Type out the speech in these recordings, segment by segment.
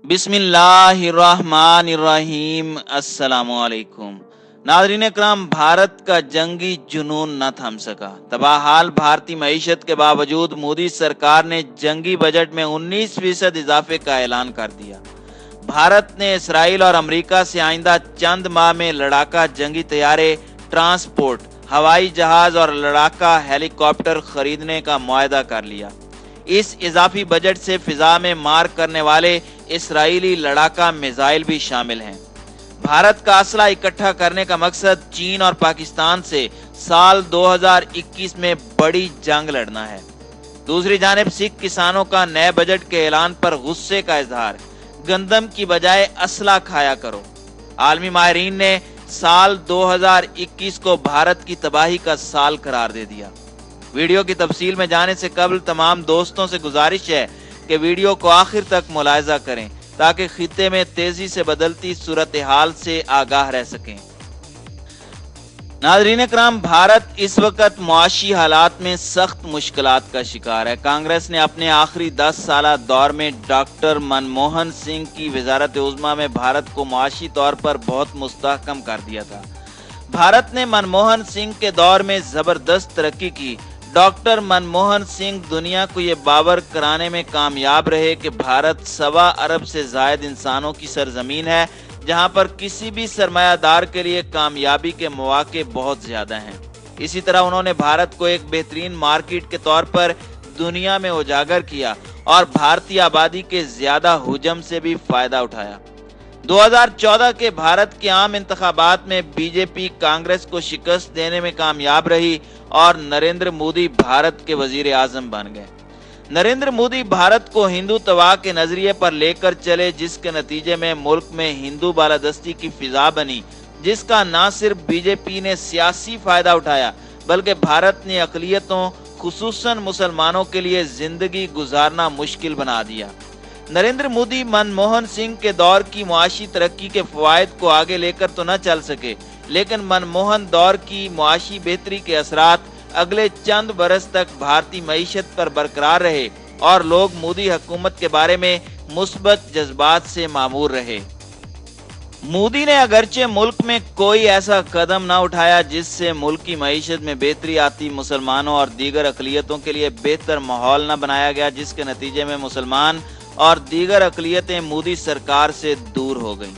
بسم اللہ الرحمن الرحیم۔ السلام علیکم ناظرین اکرام، بھارت کا جنگی جنون نہ تھم سکا۔ تباہ حال بھارتی معیشت کے باوجود مودی سرکار نے جنگی بجٹ میں 19% اضافے کا اعلان کر دیا۔ بھارت نے اسرائیل اور امریکہ سے آئندہ چند ماہ میں لڑاکا جنگی طیارے، ٹرانسپورٹ، ہوائی جہاز اور لڑاکا ہیلی کاپٹر خریدنے کا معاہدہ کر لیا۔ اس اضافی بجٹ سے فضا میں مار کرنے والے اسرائیلی لڑاکا میزائل بھی شامل ہیں۔ بھارت کا اسلحہ اکٹھا کرنے کا مقصد چین اور پاکستان سے سال 2021 میں بڑی جنگ لڑنا ہے۔ دوسری جانب سکھ کسانوں کا نئے بجٹ کے اعلان پر غصے کا اظہار، گندم کی بجائے اسلحہ کھایا کرو۔ عالمی ماہرین نے سال 2021 کو بھارت کی تباہی کا سال قرار دے دیا۔ ویڈیو کی تفصیل میں جانے سے قبل تمام دوستوں سے گزارش ہے کہ ویڈیو کو آخر تک ملاحظہ کریں تاکہ خطے میں تیزی سے بدلتی صورتحال سے آگاہ رہ سکیں۔ ناظرین اکرام، بھارت اس وقت معاشی حالات میں سخت مشکلات کا شکار ہے۔ کانگریس نے اپنے آخری 10 سالہ دور میں ڈاکٹر منموہن سنگھ کی وزارت عظمیٰ میں بھارت کو معاشی طور پر بہت مستحکم کر دیا تھا۔ بھارت نے منموہن سنگھ کے دور میں زبردست ترقی کی۔ ڈاکٹر منموہن سنگھ دنیا کو یہ باور کرانے میں کامیاب رہے کہ بھارت 1.25 ارب سے زائد انسانوں کی سرزمین ہے، جہاں پر کسی بھی سرمایہ دار کے لیے کامیابی کے مواقع بہت زیادہ ہیں۔ اسی طرح انہوں نے بھارت کو ایک بہترین مارکیٹ کے طور پر دنیا میں اجاگر کیا اور بھارتی آبادی کے زیادہ حجم سے بھی فائدہ اٹھایا۔ 2014 کے بھارت کے عام انتخابات میں بی جے پی کانگریس کو شکست دینے میں کامیاب رہی اور نریندر مودی بھارت کے وزیر اعظم بن گئے۔ نریندر مودی بھارت کو ہندوتوا کے نظریے پر لے کر چلے، جس کے نتیجے میں ملک میں ہندو بالادستی کی فضا بنی، جس کا نہ صرف بی جے پی نے سیاسی فائدہ اٹھایا بلکہ بھارت نے اقلیتوں خصوصاً مسلمانوں کے لیے زندگی گزارنا مشکل بنا دیا۔ نریندر مودی منموہن سنگھ کے دور کی معاشی ترقی کے فوائد کو آگے لے کر تو نہ چل سکے، لیکن منموہن دور کی معاشی بہتری کے اثرات اگلے چند برس تک بھارتی معیشت پر برقرار رہے اور لوگ مودی حکومت کے بارے میں مثبت جذبات سے معمور رہے۔ مودی نے اگرچہ ملک میں کوئی ایسا قدم نہ اٹھایا جس سے ملک کی معیشت میں بہتری آتی، مسلمانوں اور دیگر اقلیتوں کے لیے بہتر ماحول نہ بنایا گیا، جس کے نتیجے میں مسلمان اور دیگر اقلیتیں مودی سرکار سے دور ہو گئیں۔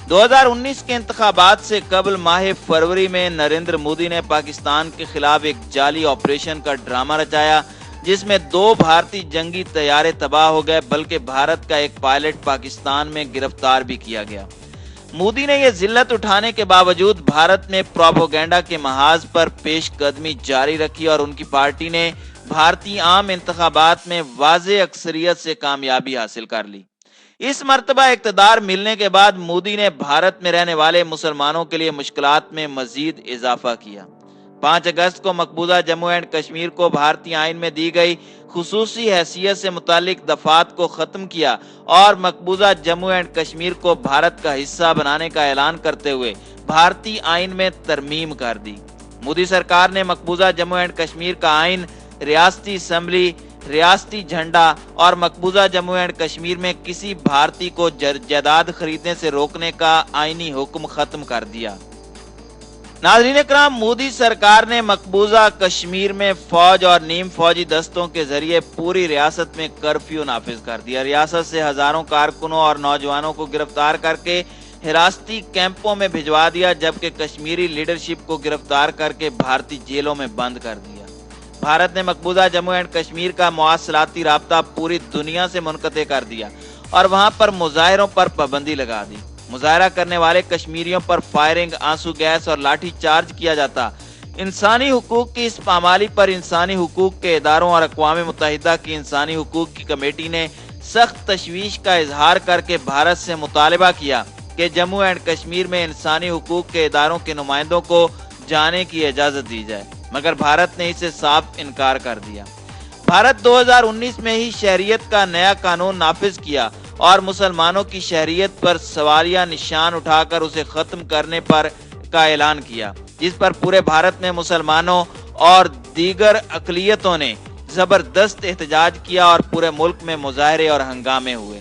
2019 کے انتخابات سے قبل ماہ فروری میں نریندر مودی نے پاکستان کے خلاف ایک جعلی آپریشن کا ڈرامہ رچایا، جس میں 2 بھارتی جنگی طیارے تباہ ہو گئے، بلکہ بھارت کا ایک پائلٹ پاکستان میں گرفتار بھی کیا گیا۔ مودی نے یہ ذلت اٹھانے کے باوجود بھارت میں پروپیگنڈا کے محاذ پر پیش قدمی جاری رکھی اور ان کی پارٹی نے بھارتی عام انتخابات میں واضح اکثریت سے کامیابی حاصل کر لی۔ اس مرتبہ اقتدار ملنے کے بعد مودی نے بھارت میں رہنے والے مسلمانوں کے لیے مشکلات میں مزید اضافہ کیا۔ 5 اگست کو مقبوضہ جموں اینڈ کشمیر کو بھارتی آئین میں دی گئی خصوصی حیثیت سے متعلق دفعات کو ختم کیا اور مقبوضہ جموں اینڈ کشمیر کو بھارت کا حصہ بنانے کا اعلان کرتے ہوئے بھارتی آئین میں ترمیم کر دی۔ مودی سرکار نے مقبوضہ جموں اینڈ کشمیر کا آئین، ریاستی اسمبلی، ریاستی جھنڈا اور مقبوضہ جموں اینڈ کشمیر میں کسی بھارتی کو جائیداد خریدنے سے روکنے کا آئینی حکم ختم کر دیا۔ ناظرین اکرام، مودی سرکار نے مقبوضہ کشمیر میں فوج اور نیم فوجی دستوں کے ذریعے پوری ریاست میں کرفیو نافذ کر دیا۔ ریاست سے ہزاروں کارکنوں اور نوجوانوں کو گرفتار کر کے حراستی کیمپوں میں بھجوا دیا، جبکہ کشمیری لیڈرشپ کو گرفتار کر کے بھارتی جیلوں میں بند کر دیا۔ بھارت نے مقبوضہ جموں اینڈ کشمیر کا مواصلاتی رابطہ پوری دنیا سے منقطع کر دیا اور وہاں پر مظاہروں پر پابندی لگا دی۔ مظاہرہ کرنے والے کشمیریوں پر فائرنگ، آنسو گیس اور لاٹھی چارج کیا جاتا۔ انسانی حقوق کی اس پامالی پر انسانی حقوق کے اداروں اور اقوام متحدہ کی انسانی حقوق کی کمیٹی نے سخت تشویش کا اظہار کر کے بھارت سے مطالبہ کیا کہ جموں اینڈ کشمیر میں انسانی حقوق کے اداروں کے نمائندوں کو جانے کی اجازت دی جائے، مگر بھارت نے اسے صاف انکار کر دیا۔ بھارت 2019 میں ہی شہریت کا نیا قانون نافذ کیا اور مسلمانوں کی شہریت پر سوالیہ نشان اٹھا کر اسے ختم کرنے پر کا اعلان کیا، جس پر پورے بھارت میں مسلمانوں اور دیگر اقلیتوں نے زبردست احتجاج کیا اور پورے ملک میں مظاہرے اور ہنگامے ہوئے۔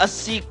80